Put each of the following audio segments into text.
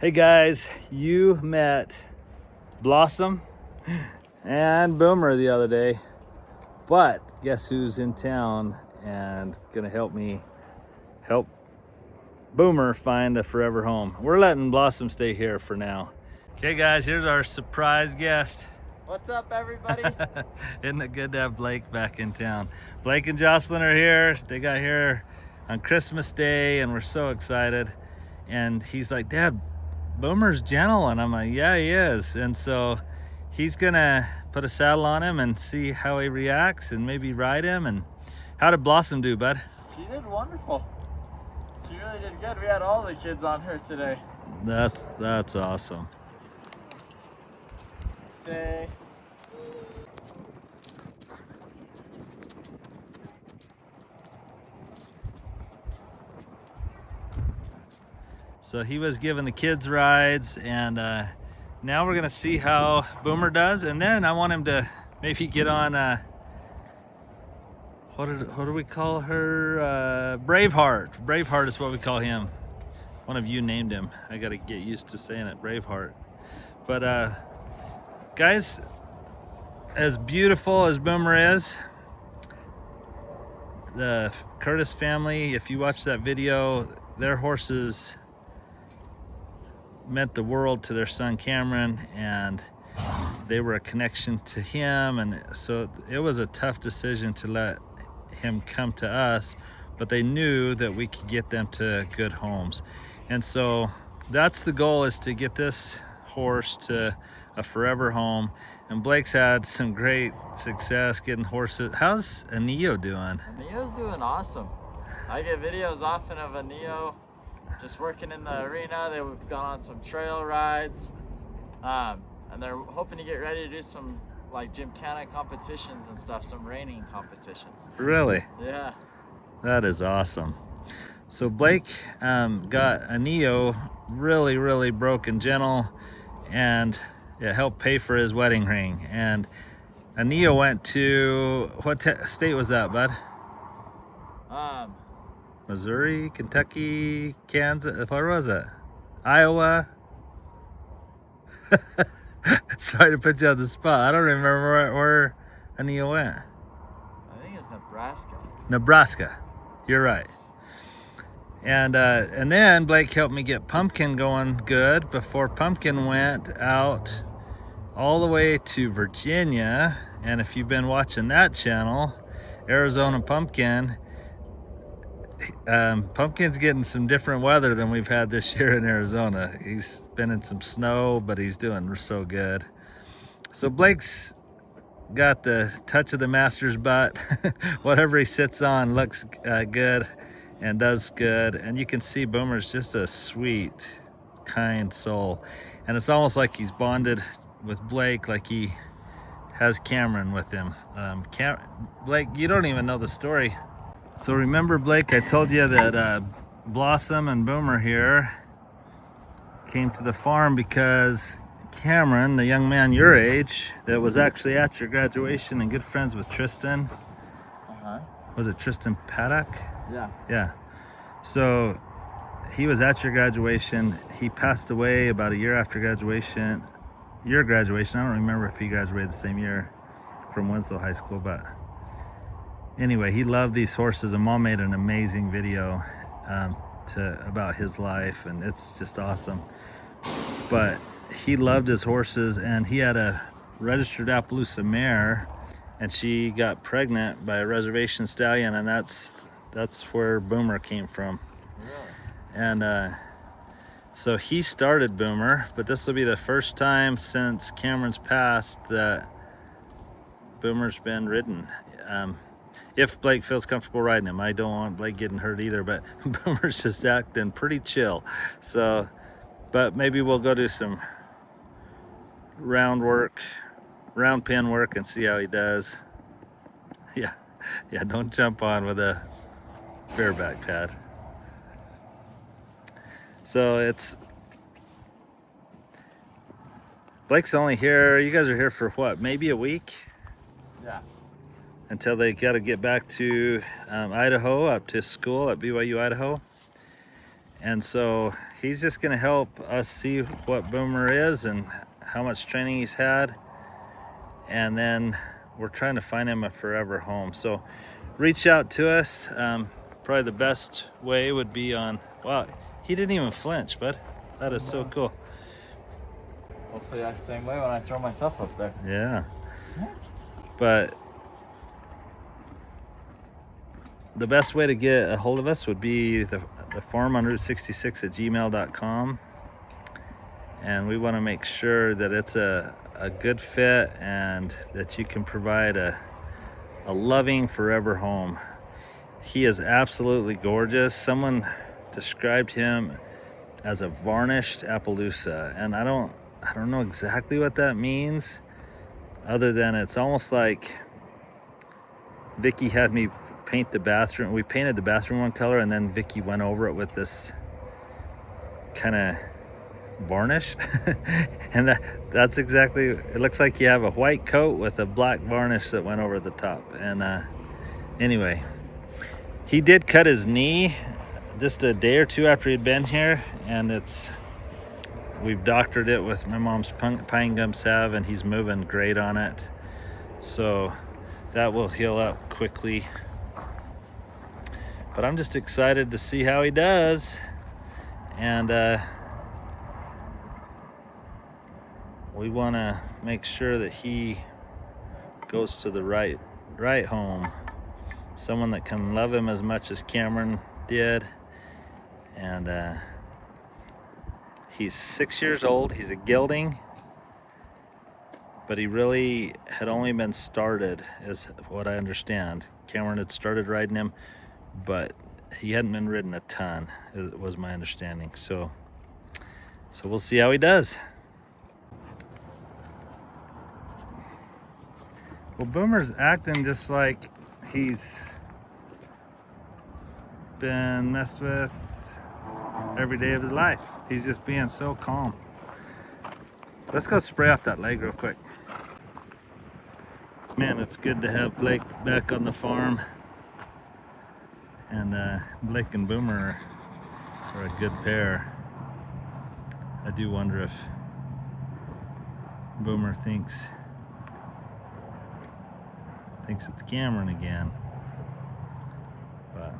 Hey guys, you met Blossom and Boomer the other day, but guess who's in town and gonna help me help Boomer find a forever home? We're letting Blossom stay here for now. Okay guys, here's our surprise guest. What's up, everybody? Isn't it good to have Blake back in town? Blake and Jocelyn are here. They got here on Christmas Day and we're so excited. And he's like, Dad, Boomer's gentle, and I'm like, yeah, he is. And so he's gonna put a saddle on him and see how he reacts and maybe ride him. And how did Blossom do, bud? She did wonderful. She really did good. We had all the kids on her today. That's awesome. Say. So he was giving the kids rides, and now we're gonna see how Boomer does, and then I want him to maybe get on what do we call her? Braveheart. Braveheart is what we call him. One of you named him. I gotta get used to saying it, Braveheart. But guys, as beautiful as Boomer is, the Curtis family, if you watch that video, their horses meant the world to their son Cameron, and they were a connection to him, and so it was a tough decision to let him come to us, but they knew that we could get them to good homes. And so that's the goal, is to get this horse to a forever home. And Blake's had some great success getting horses. How's Anio doing? Anio's doing awesome. I get videos often of Anio just working in the arena. They've gone on some trail rides, and they're hoping to get ready to do some like gymkhana competitions and stuff, some reining competitions. Really? Yeah. That is awesome. So Blake got Anio really broken gentle, and it helped pay for his wedding ring. And Anio went to, what state was that, bud? Missouri, Kentucky, Kansas, where was it? Iowa? Sorry to put you on the spot. I don't remember where Anio went. I think it's Nebraska. Nebraska. You're right. And then Blake helped me get Pumpkin going good before Pumpkin went out all the way to Virginia. And if you've been watching that channel, Arizona Pumpkin, Pumpkin's getting some different weather than we've had this year in Arizona. He's been in some snow, but he's doing so good. So Blake's got the touch of the master's butt. Whatever he sits on looks good and does good. And you can see Boomer's just a sweet, kind soul. And it's almost like he's bonded with Blake, like he has Cameron with him. Blake, you don't even know the story. So remember, Blake, I told you that Blossom and Boomer here came to the farm because Cameron, the young man your age, that was actually at your graduation and good friends with Tristan. Was it Tristan Paddock? Yeah. Yeah. So he was at your graduation. He passed away about a year after graduation. Your graduation. I don't remember if he graduated the same year from Winslow High School, but anyway, he loved these horses, and Mom made an amazing video about his life, and it's just awesome. But he loved his horses, and he had a registered Appaloosa mare, and she got pregnant by a reservation stallion, and that's where Boomer came from. Really? And so he started Boomer, but this will be the first time since Cameron's passed that Boomer's been ridden. If Blake feels comfortable riding him. I don't want Blake getting hurt either, but Boomer's just acting pretty chill. So, but maybe we'll go do some round pin work and see how he does. Yeah, don't jump on with a bareback pad. So Blake's only here, you guys are here for what, maybe a week? Yeah. Until they got to get back to Idaho, up to school at BYU, Idaho. And so he's just gonna help us see what Boomer is and how much training he's had. And then we're trying to find him a forever home. So reach out to us. Probably the best way would be on, wow, he didn't even flinch, bud. That is so cool. Hopefully that's the same way when I throw myself up there. Yeah. But the best way to get a hold of us would be the farm on Route 66 at gmail.com. And we want to make sure that it's a good fit and that you can provide a loving forever home. He is absolutely gorgeous. Someone described him as a varnished Appaloosa, and I don't know exactly what that means, other than it's almost like Vicky had me paint the bathroom. We painted the bathroom one color, and then Vicky went over it with this kind of varnish. And that's exactly, it looks like you have a white coat with a black varnish that went over the top. And anyway, he did cut his knee just a day or two after he'd been here, and we've doctored it with my mom's pine gum salve, and he's moving great on it, so that will heal up quickly. But I'm just excited to see how he does. And we want to make sure that he goes to the right home, someone that can love him as much as Cameron did. And he's 6 years old. He's a gelding, but he really had only been started, is what I understand. Cameron had started riding him, but he hadn't been ridden a ton, it was my understanding. So we'll see how he does. Well, Boomer's acting just like he's been messed with every day of his life. He's just being so calm. Let's go spray off that leg real quick. Man, it's good to have Blake back on the farm. And Blake and Boomer are a good pair. I do wonder if Boomer thinks it's Cameron again. But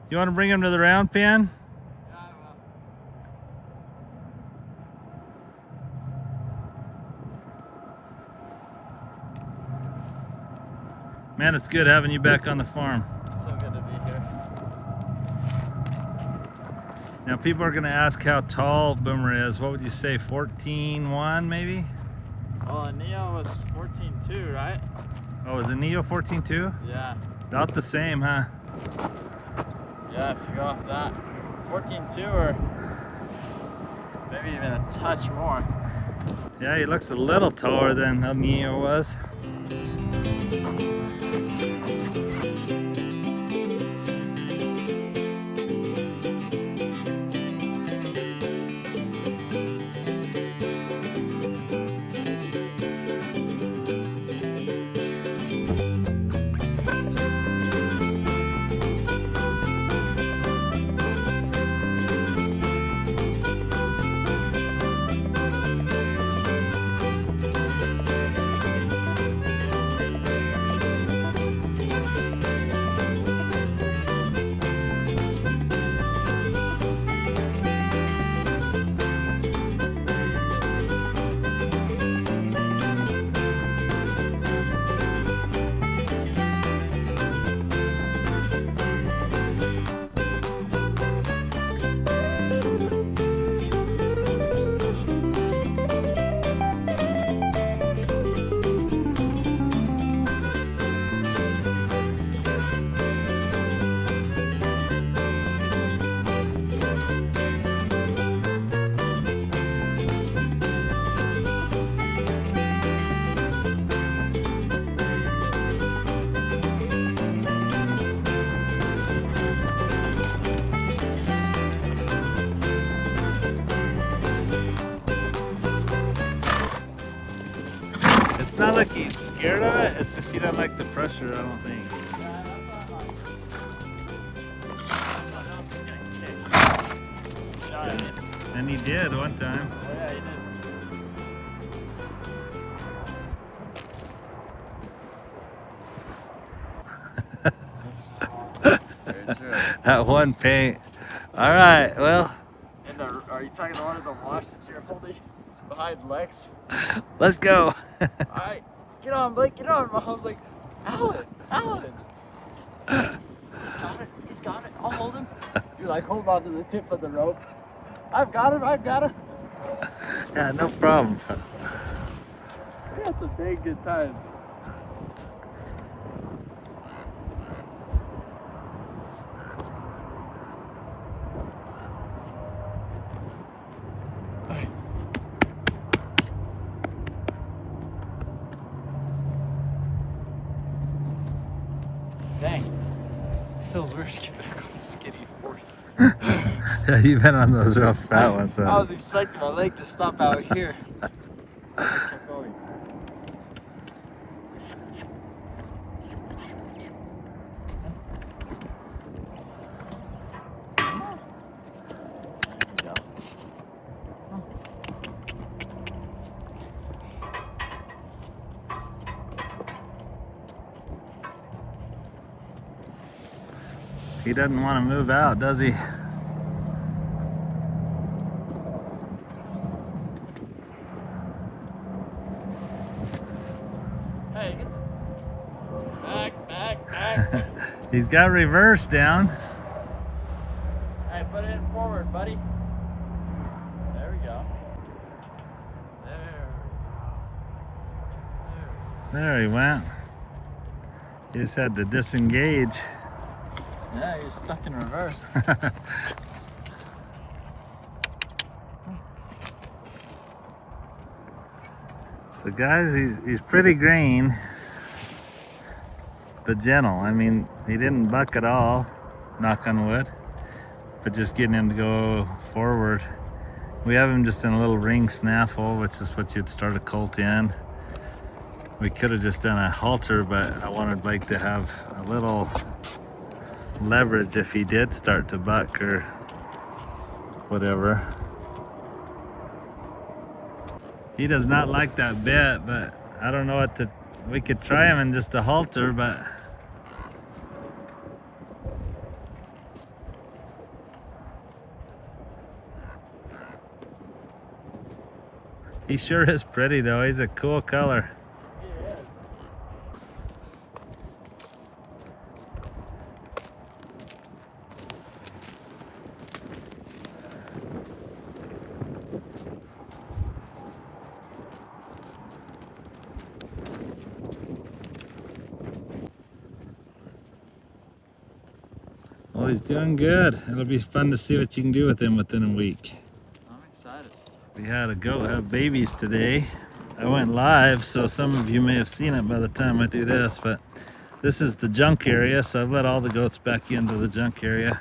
you want to bring him to the round pen? Yeah, I will. Man, it's good having you back on the farm. It's so good to be here. Now people are going to ask how tall Boomer is. What would you say, 14.1 maybe? Well, Neo was 14.2, right? Oh, is it Neo 14.2? Yeah. About the same, huh? Yeah, if you go off that. 14.2 or maybe even a touch more. Yeah, he looks a little taller than Neo was. It's not like he's scared of it, it's just he doesn't like the pressure, I don't think. And he did one time. Oh yeah, he did. Very true. That one paint. All right, well, And are you talking the one of the wash that you're holding behind Lex? let's go. Alright, get on, Blake, get on. My mom's like, Alan, Alan. He's got it, he's got it. I'll hold him. You're like, hold on to the tip of the rope. I've got him, I've got him. Yeah, no problem. We had some dang good times. Dang. It feels weird to get back on the skinny horse. Yeah, you've been on those rough fat ones. I was expecting my leg to stop out here. I kept going. He doesn't want to move out, does he? Hey, get back. He's got reverse down. Hey, put it in forward, buddy. There we go. There he went. He just had to disengage. Yeah, you're stuck in reverse. So guys, he's pretty green, but gentle. I mean, he didn't buck at all, knock on wood, but just getting him to go forward. We have him just in a little ring snaffle, which is what you'd start a colt in. We could have just done a halter, but I wanted Blake to have a little leverage if he did start to buck or whatever. He does not like that bit, but I don't know what to, we could try him in just a halter, but he sure is pretty though. He's a cool color. He is. Well, he's doing good. It'll be fun to see what you can do with him within a week. I'm excited. We had a goat have babies today. I went live, so some of you may have seen it by the time I do this, but this is the junk area, so I've let all the goats back into the junk area.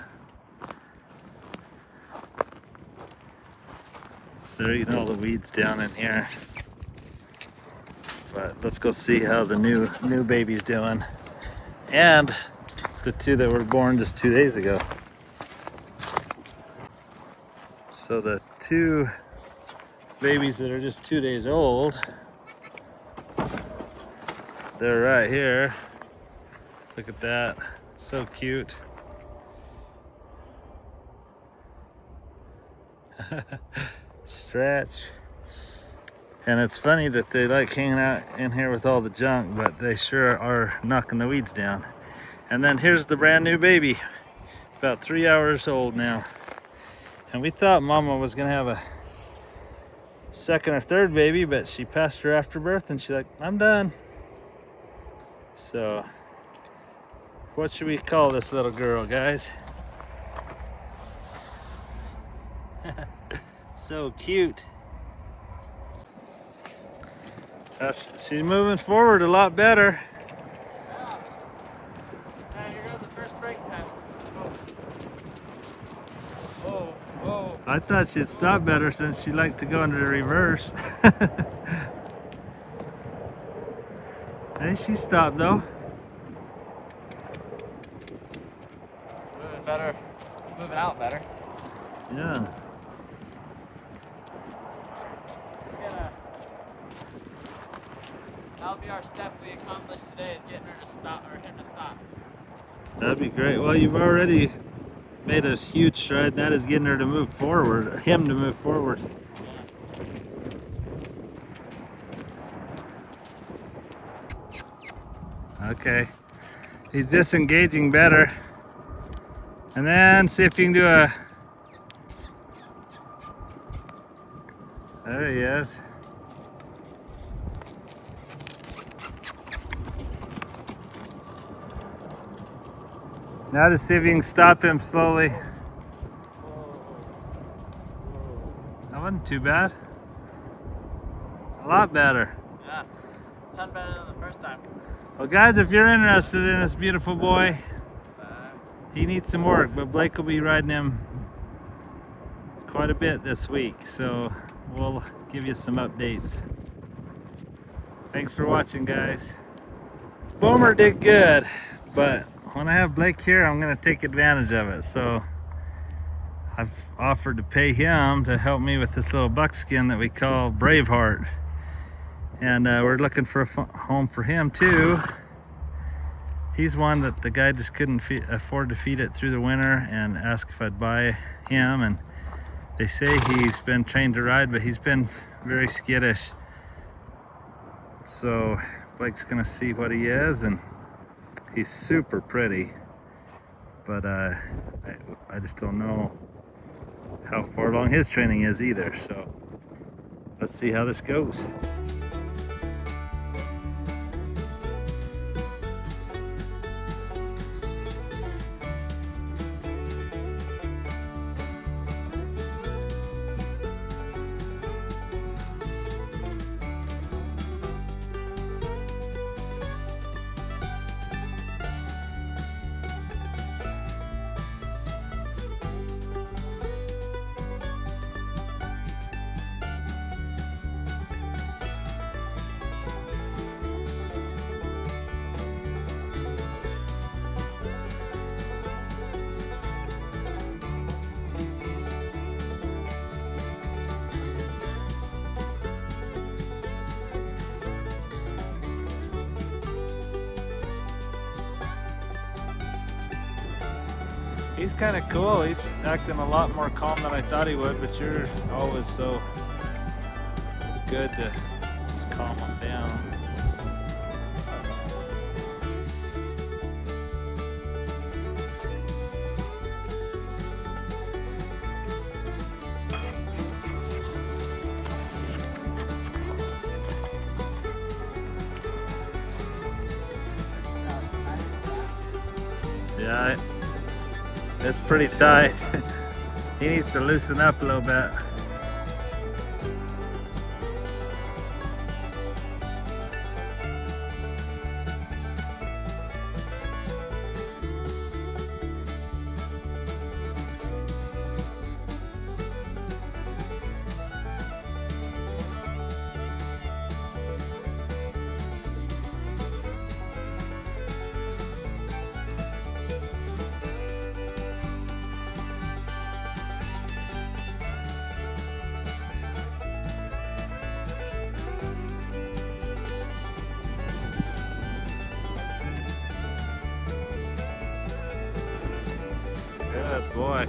So they're eating all the weeds down in here. But let's go see how the new baby's doing. And the two that were born just 2 days ago. So the two babies that are just 2 days old, they're right here. Look at that, so cute. Stretch. And it's funny that they like hanging out in here with all the junk, but they sure are knocking the weeds down. And then here's the brand new baby, about 3 hours old now. And we thought Mama was gonna have a second or third baby, but she passed her afterbirth and she's like, I'm done. So, what should we call this little girl, guys? So cute. She's moving forward a lot better. Yeah. Hey, here goes the first break time. Whoa, whoa. I thought she'd stop better since she liked to go into the reverse. Hey, she stopped though. Moving better. Moving out better. Yeah. that'll be our step we accomplished today, is getting her to stop, or him to stop. That'd be great. Well, you've already made a huge stride, and that is getting her to move forward, or him to move forward. Okay, he's disengaging better. And then see if you can do a, there he is. Now to see if you can stop him slowly. That wasn't too bad. A lot better. Yeah, 10 better than the first time. Well guys, if you're interested in this beautiful boy, he needs some work, but Blake will be riding him quite a bit this week, so we'll give you some updates. Thanks for watching, guys. Boomer did good, but when I have Blake here, I'm going to take advantage of it. So I've offered to pay him to help me with this little buckskin that we call Braveheart. And we're looking for a home for him too. He's one that the guy just couldn't afford to feed it through the winter, and asked if I'd buy him. And they say he's been trained to ride, but he's been very skittish. So Blake's gonna see what he is, and he's super pretty, but I just don't know how far along his training is either. So let's see how this goes. He's kind of cool. He's acting a lot more calm than I thought he would, but you're always so good to just calm him down. Yeah, it's pretty tight. He needs to loosen up a little bit. Good boy.